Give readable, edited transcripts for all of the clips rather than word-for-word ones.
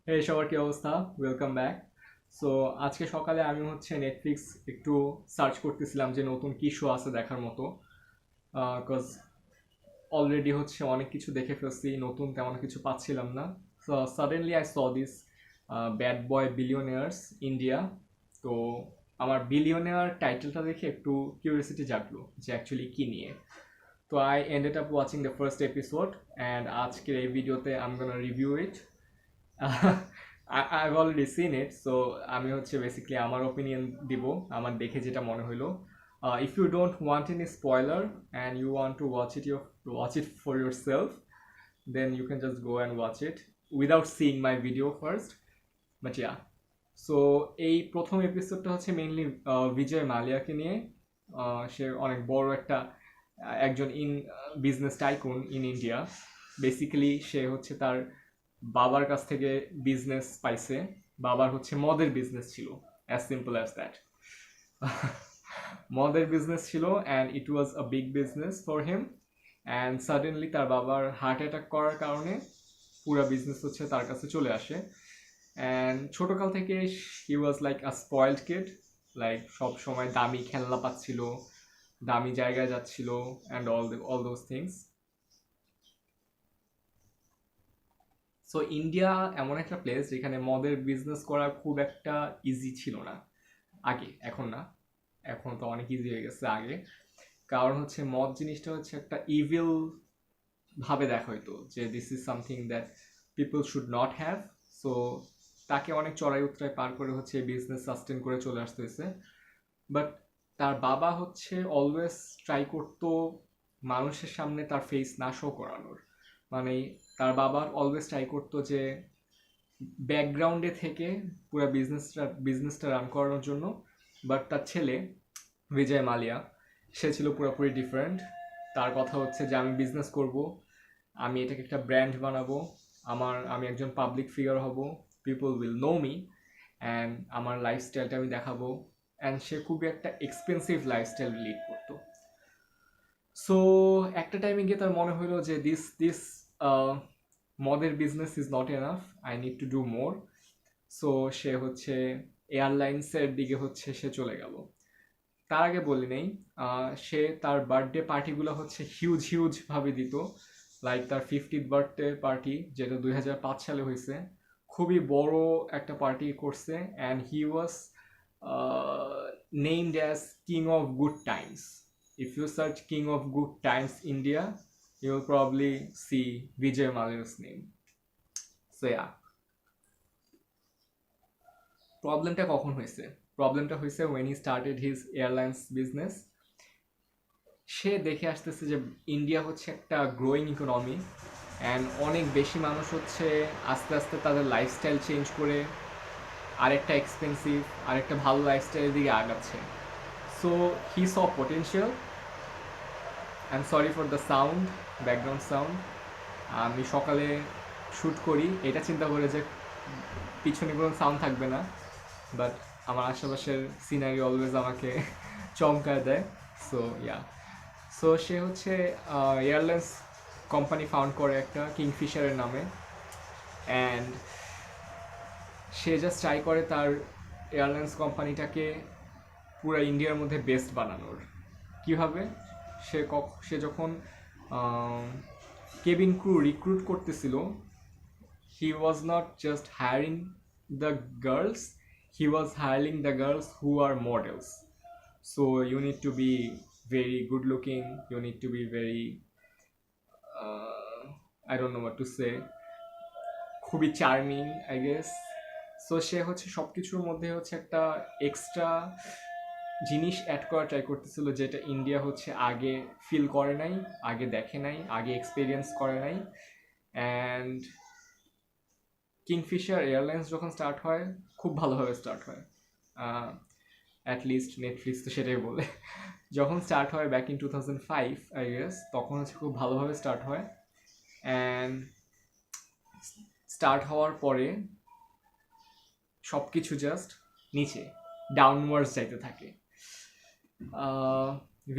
এই সবার কি অবস্থা? Welcome back. সো আজকে সকালে আমি নেটফ্লিক্স একটু সার্চ করতেছিলাম যে নতুন কি শো আছে দেখার মতো। কজ অলরেডি অনেক কিছু দেখে ফেলছি, নতুন তেমন কিছু পাচ্ছিলাম না। So suddenly I saw this bad boy billionaires India. তো আমার বিলিয়নিয়ার টাইটেলটা দেখে একটু কিউরিয়াসিটি জাগলো যে অ্যাকচুয়ালি কি নিয়ে। তো I ended up watching the first episode and আজকের এই ভিডিওতে I am gonna review it. I've already seen it, so আমি বেসিক্যালি আমার ওপিনিয়ন দিব আমার দেখে যেটা মনে হইলো। If you don't want any spoiler and you want to watch it for yourself, then you can just go and watch it without seeing my video first. But yeah, so এই প্রথম এপিসোডটা mainly বিজয় মালিয়াকে নিয়ে। সে অনেক বড় একজন business tycoon in India. Basically সে তার বাবার কাছ থেকে বিজনেস পাইছে। বাবার মদের বিজনেস ছিল, অ্যাজ সিম্পল অ্যাজ দ্যাট। মদের বিজনেস ছিল and it was a big business for him. And suddenly তার বাবার হার্ট অ্যাটাক করার কারণে পুরো বিজনেস তার কাছে চলে আসে। অ্যান্ড ছোটকাল থেকে he was like a spoiled kid, like সব সময় দামি খেলনা পাচ্ছিল, দামি জায়গায় যাচ্ছিল and all those things. So India এমন একটা প্লেস যেখানে মদের বিজনেস করা খুব একটা ইজি ছিল না আগে, এখন না, এখন তো অনেক ইজি হয়ে গেছে। আগে কারণ মদ জিনিসটা একটা ইভিল ভাবে দেখা হইতো যে this is something that people should not have. So তাকে অনেক চড়াই উতরাই পার করে বিজনেস সাস্টেন করে চলে আসতে হয়েছে। বাট তার বাবা অলওয়েজ ট্রাই করতো মানুষের সামনে তার ফেস না শো করানোর। মানে তার বাবা অলওয়েজ ট্রাই করতো যে ব্যাকগ্রাউন্ডে থেকে পুরো বিজনেসটা রান করানোর জন্য। বাট তার ছেলে বিজয় মালিয়া, সে ছিল পুরোপুরি ডিফারেন্ট। তার কথা যে আমি বিজনেস করব, আমি এটাকে একটা ব্র্যান্ড বানাবো, আমি একজন পাবলিক ফিগার হব, people will know me and আমার লাইফস্টাইলটা আমি দেখাবো। অ্যান্ড সে খুবই একটা এক্সপেন্সিভ লাইফস্টাইল লিড করতো। সো একটা টাইমে গিয়ে তার মনে হলো যে দিস মদের business is not enough, I need to do more. So সে এয়ারলাইন্সের দিকে সে চলে গেল। তার আগে বলি নেই, সে তার বার্থডে পার্টিগুলো হিউজ হিউজ ভাবে দিত। লাইক তার 50th বার্থডে পার্টি, যেটা 2005 সালে হয়েছে, খুবই বড় একটা পার্টি করছে। And he was named as king of good Times. If you search King of Good Times India, you will probably see Vijay Mallya's name. So yeah, প্রবলেমটা কখন হয়েছে? প্রবলেমটা হয়েছে when he started his airlines business. সে দেখে আসতেছে যে India একটা growing economy and অনেক বেশি মানুষ আস্তে আস্তে তাদের লাইফস্টাইল চেঞ্জ করে আরেকটা এক্সপেন্সিভ, আরেকটা ভালো লাইফস্টাইলের দিকে আগাচ্ছে। So he saw potential. I am sorry for the sound, background sound. আমি সকালে শ্যুট করি এটা চিন্তা করে যে পিছনে কোনো সাউন্ড থাকবে না, বাট আমার আশেপাশের সিনারি অলওয়েজ আমাকে চমকায় দেয়। সো ইয়া, সো সে এয়ারলাইন্স কোম্পানি ফাউন্ড করে একটা কিংফিশারের নামে। অ্যান্ড সে জাস্ট ট্রাই করে তার এয়ারলাইন্স কোম্পানিটাকে পুরো ইন্ডিয়ার মধ্যে বেস্ট বানানোর। কীভাবে? সে যখন কেবিন ক্রু রিক্রুট করতেছিল, he was not just hiring the girls, he was hiring the girls who are models. So you need to be very good looking, you need to be very I don't know what to say, খুবই charming I guess. So সে সব কিছুর মধ্যে একটা extra জিনিস add করা try করতেছিল, যেটা India আগে ফিল করে নাই, আগে দেখে নাই, আগে এক্সপিরিয়েন্স করে নাই। অ্যান্ড কিংফিশার এয়ারলাইন্স যখন স্টার্ট হয়, খুব ভালোভাবে স্টার্ট হয়। অ্যাটলিস্ট নেটফ্লিক্স তো সেটাই বলে। যখন স্টার্ট হয় ব্যাক ইন 2005 আই গেস, তখন খুব ভালোভাবে স্টার্ট হয়। অ্যান্ড স্টার্ট হওয়ার পরে সব কিছু জাস্ট নিচে ডাউনওয়ার্ডস যাইতে থাকে।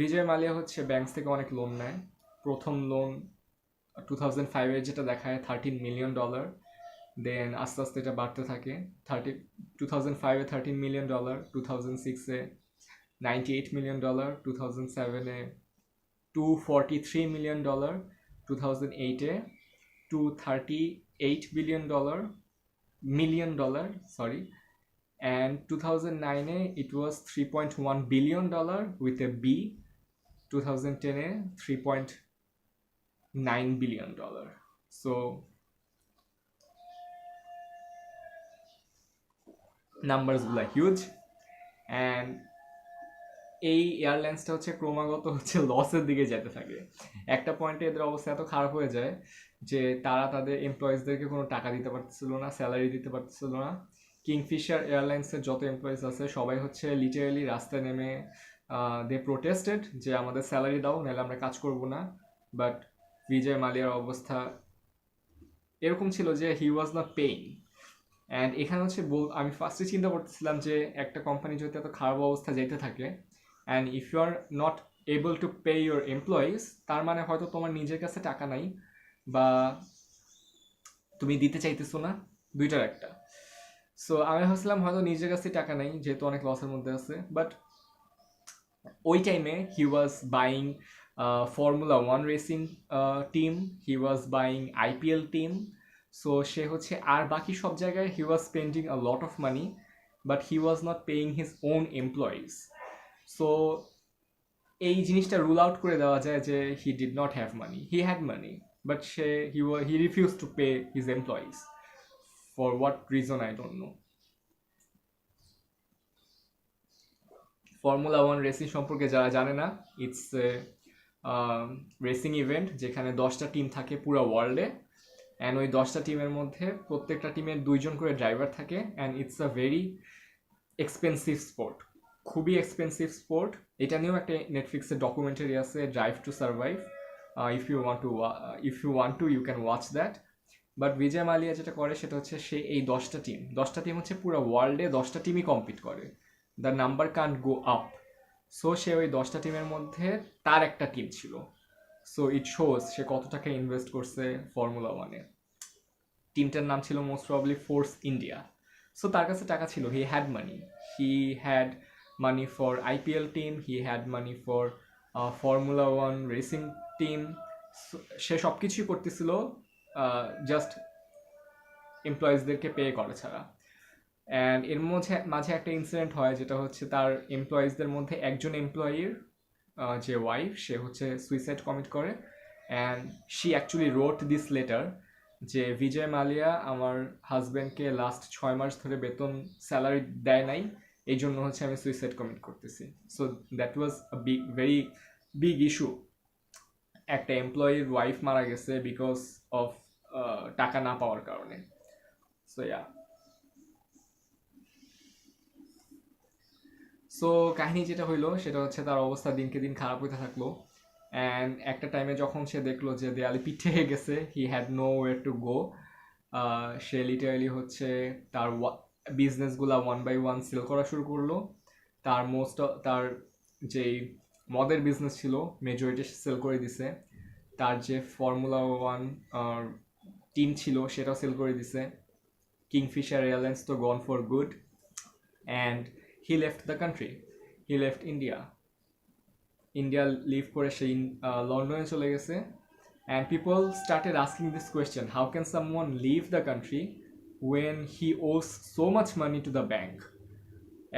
বিজয় মালিয়া ব্যাংক থেকে অনেক লোন নেয়। প্রথম লোন 2005-এর যেটা দেখায় $13 million, দেন আস্তে আস্তে এটা বাড়তে থাকে। 2005-এ $13 million, 2006-এ $98 million, 2007-এ $243 million, 2008-এ $238 million, sorry, and 2009-এ it was $3.1 billion with a B, 2010-এ $3.9 billion. So numbers গুলা huge, and এই এয়ারলাইন্সটা হচ্ছে ক্রমাগত হচ্ছে লসের দিকে যেতে থাকে। একটা পয়েন্টে এদের অবস্থা এত খারাপ হয়ে যায় যে তারা তাদের এমপ্লয়িজদেরকে কোনো টাকা দিতে পারতেছিল না, স্যালারি দিতে পারতেছিল না। কিংফিশার এয়ারলাইন্সের যত এমপ্লয়িজ আছে সবাই হচ্ছে লিটারেলি রাস্তায় নেমে দে প্রোটেস্টেড যে আমাদের স্যালারি দাও, নাহলে আমরা কাজ করব না। বাট বিজয় মালিয়ার অবস্থা এরকম ছিল যে হি ওয়াজ নট পেইং। অ্যান্ড এখানে হচ্ছে আমি ফার্স্টে চিন্তা করতেছিলাম যে একটা কোম্পানি যদি এত খারাপ অবস্থা যেতে থাকে, and if you are not able to pay your employees, তার মানে হয়তো তোমার নিজের কাছে টাকা নাই বা তুমি দিতে চাইতেছো না, দুইটার একটা। সো আমি ভাবছিলাম হয়তো নিজের কাছে টাকা নাই যেহেতু অনেক লসের মধ্যে আছে। বাট ওই টাইমে he was buying Formula One racing team, he was buying IPL team. So সে হচ্ছে আর বাকি সব জায়গায় he was spending a lot of money, but he was not paying his own employees. So এই জিনিসটা রুল আউট করে দেওয়া যায় যে he did not have money, he had money, but he refuse to pay his employees for what reason I don't know. Formula One racing সম্পর্কে যারা জানে না, ইটস রেসিং ইভেন্ট যেখানে 10টা টিম থাকে পুরো ওয়ার্ল্ডে, অ্যান্ড ওই 10টা টিমের মধ্যে প্রত্যেকটা টিমের 2জন করে ড্রাইভার থাকে, and it's a very expensive sport, খুবই এক্সপেন্সিভ স্পোর্ট। এটা নিয়েও একটা নেটফ্লিক্সের ডকুমেন্টারি আছে, drive to survive. If you want to you can watch that. But Vijay Mallya যেটা করে সেটা হচ্ছে সে এই 10টা টিম হচ্ছে পুরো ওয়ার্ল্ডে 10টা টিমই কম্পিট করে, the number can't go up. So সে ওই 10টা টিমের মধ্যে তার একটা টিম ছিল। সো ইট শোজ সে কত টাকা ইনভেস্ট করছে ফর্মুলা ওয়ানে। টিমটার নাম ছিল most probably Force India. So তার কাছে টাকা ছিল, he had money, he had money for IPL team, he had money for Formula One racing team. সে সব কিছুই করতেছিল জাস্ট এমপ্লয়িজদেরকে পে করে ছাড়া। অ্যান্ড এর মাঝে একটা ইনসিডেন্ট হয় যেটা হচ্ছে তার এমপ্লয়িজদের মধ্যে একজন এমপ্লয়ির যে ওয়াইফ, সে হচ্ছে সুইসাইড কমিট করে। And she actually wrote this letter যে বিজয় মালিয়া আমার হাজব্যান্ডকে লাস্ট 6 মাস ধরে বেতন স্যালারি দেয় নাই, এই জন্য হচ্ছে আমি সুইসাইড কমিট করতেছি। So that was a very big issue. একটা এমপ্লয়ির ওয়াইফ মারা গেছে বিকজ অফ টাকা না পাওয়ার কারণে। সো ইয়া, সো কাহিনী যেটা হইলো সেটা হচ্ছে তার অবস্থা দিনকে দিন খারাপ হইতে থাকলো। অ্যান্ড একটা টাইমে যখন সে দেখলো যে দেয়ালে পিঠে হয়ে গেছে, he had no way to go, সে লিটারালি হচ্ছে তার বিজনেসগুলো ওয়ান বাই ওয়ান সেল করা শুরু করলো। তার যেই মদের বিজনেস ছিল মেজরিটি সেল করে দিছে, তার যে ফর্মুলা ওয়ান টিম ছিল সেটাও সেল করে দিছে। কিংফিশার এয়ারলাইন্স তো gone for good, and he left the country, he left India leave করে সেই লন্ডনে চলে গেছে। and people started asking this question, how can someone leave the country when he owes so much money to the bank?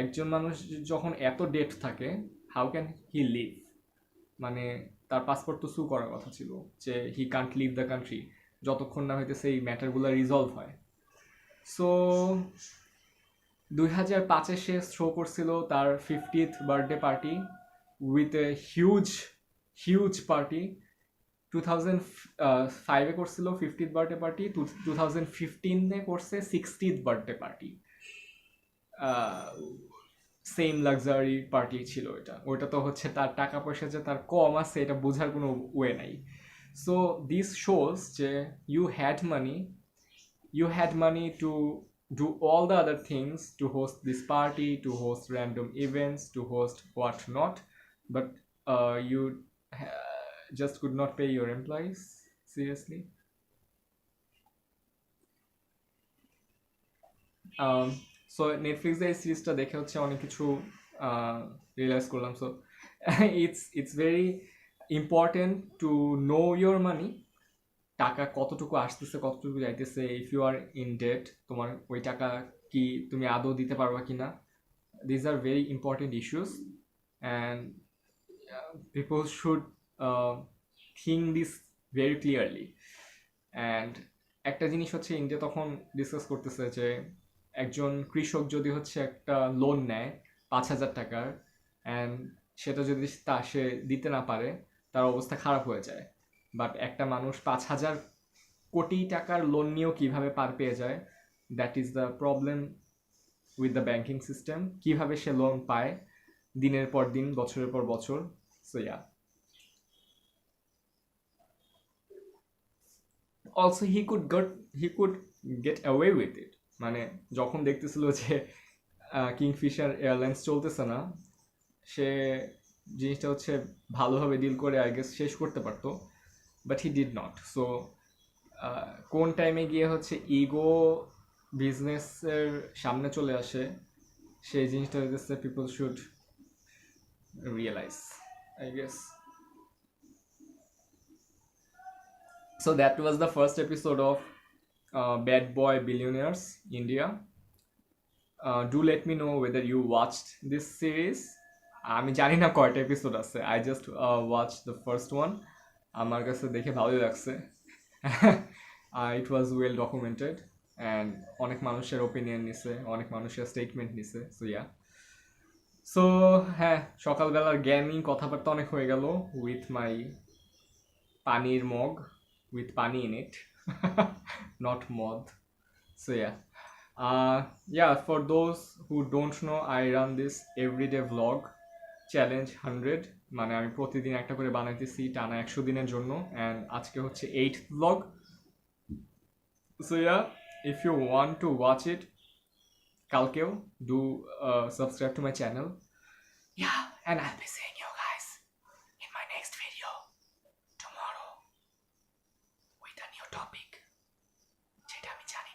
একজন মানুষ যখন এত date থাকে, how can he leave? মানে তার পাসপোর্ট তো সু করার কথা ছিল যে he can't leave the country যতক্ষণ না হইতেছে এই ম্যাটারগুলো রিজলভ হয়। সো 2005-এ সে শো করছিল তার 50th birthday party with a huge party. 2005-এ করছিল 50th বার্থডে পার্টি, 2015-এ করছে 60th birthday party. Same luxury party ছিল ওইটা তো হচ্ছে তার টাকা পয়সা যে তার কম আছে এটা বোঝার কোনো ওয়ে নাই। সো দিস শোজ যে you had money to do all the other things, to host this party, to host random events, to host what not, but you just could not pay your employees. Seriously? So নেটফ্লিক্সে এই সিরিজটা দেখে হচ্ছে অনেক কিছু realise করলাম। So it's very important to know your money, টাকা কতটুকু আসতেছে কতটুকু যাইতেছে। If you are in debt, তোমার ওই টাকা কি তুমি আদৌ দিতে পারবা কিনা, this are very important issues and people should think this very clearly. And একটা জিনিস হচ্ছে ইন্ডিয়া তখন ডিসকাস করতেছে যে একজন কৃষক যদি হচ্ছে একটা লোন নেয় 5,000 টাকার, অ্যান্ড সেটা যদি সে দিতে না পারে, তার অবস্থা খারাপ হয়ে যায়। বাট একটা মানুষ 5,000 কোটি টাকার লোন নিয়েও কিভাবে পার পেয়ে যায়, that is the problem with the banking system. কিভাবে সে লোন পায় দিনের পর দিন, বছরের পর বছর। So yeah, also he could get away with it. মানে যখন দেখতেছিল যে কিংফিশার এয়ারলাইন্স চলতেছে না, সে জিনিসটা হচ্ছে ভালোভাবে ডিল করে আই গেস শেষ করতে পারতো, but he did not. So কোন টাইমে গিয়ে হচ্ছে ইগো বিজনেসের সামনে চলে আসে, সেই জিনিসটা হচ্ছে people should realise, I guess. So that was the first episode of Bad Boy Billionaires India. Do let me know whether you watched this series. আমি জানি না কয়টা এপিসোড আছে, I just watch the first one. আমার কাছে দেখে ভালোই লাগছে। ইট ওয়াজ ওয়েল ডকুমেন্টেড অ্যান্ড অনেক মানুষের ওপিনিয়ন নিছে, অনেক মানুষের স্টেটমেন্ট নিছে। সো ইয়া, সো হ্যাঁ, সকালবেলার জ্ঞানী কথাবার্তা অনেক হয়ে গেল উইথ মাই পানির mug with pani in it, not mod. So yeah, for those who don't know, I run this everyday vlog challenge 100, মানে আমি প্রতিদিন একটা করে বানাইতেছি টানা 100 দিনের জন্য, and আজকে হচ্ছে 8th vlog. So yeah, if you want to watch it, কালকেও do subscribe to my channel. Yeah, and I'll be seeing you guys in my next video tomorrow with a new topic, যেটা আমি জানি